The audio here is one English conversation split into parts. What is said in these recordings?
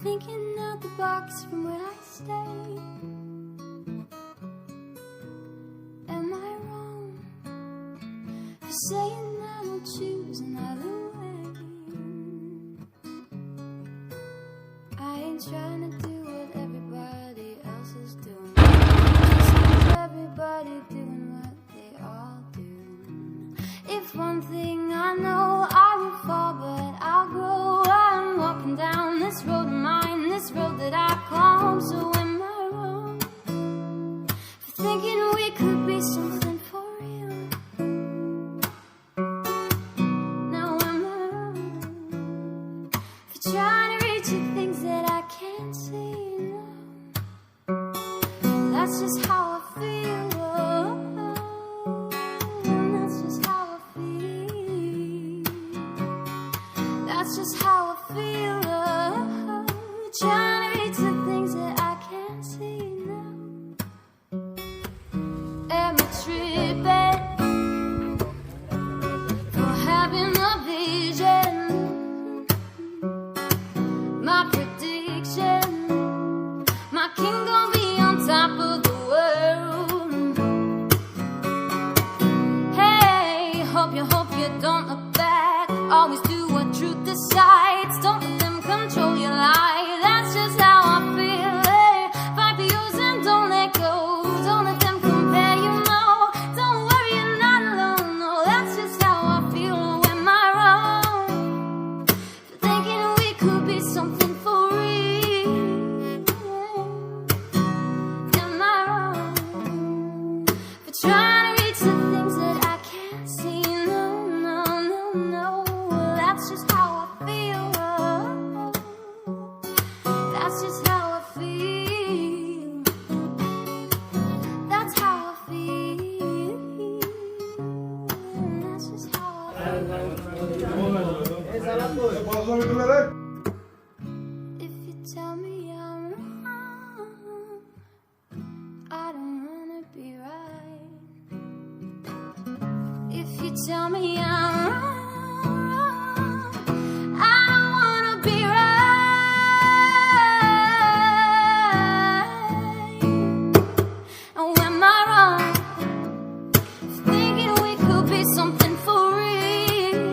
Thinking out the box from where I stay. Am I wrong for saying that I'll choose another way? I ain't trying to do what everybody else is doing. Just everybody doing what they all do. If one thing I know, I will fall, but I'll grow. I'm walking down this road of mine, this road that I call home. So am I wrong for thinking we could be something for real? Now am I wrong for trying to reach the things that I can't see? No, that's just how I feel. And that's just how I feel. That's just how I feel. Trying to reach the things that I can't see now. Am I tripping for having a vision? My prediction, my king gon' be on top of the world. Hey, hope you don't look back. Always do what truth decides. Don't let them control your life. That's just how I feel. Hey, fight for yours and don't let go. Don't let them compare you, no. Don't worry, you're not alone. No, that's just how I feel. Am I wrong for thinking we could be something for real? Am I wrong for trying to reach the things that I can't see? No, no, no, no. That's just how I feel. That's just how I feel. That's how I feel. That's just how I feel. If you tell me I'm wrong, I don't wanna be right. If you tell me I'm wrong, I don't wanna be right. Oh, am I wrong for thinking we could be something for real?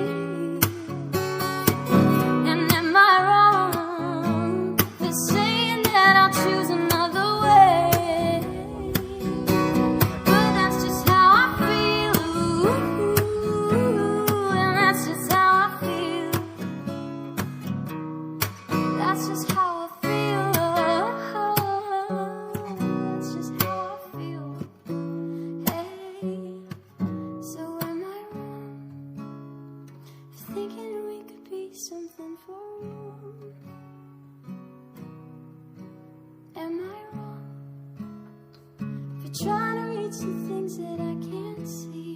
And am I wrong for saying that I'll choose another way? But that's just how I feel. And that's just how I feel. That's just how I feel. That's just how I feel. Hey, so am I wrong for thinking we could be something for real? Am I wrong for trying to reach the things that I can't see?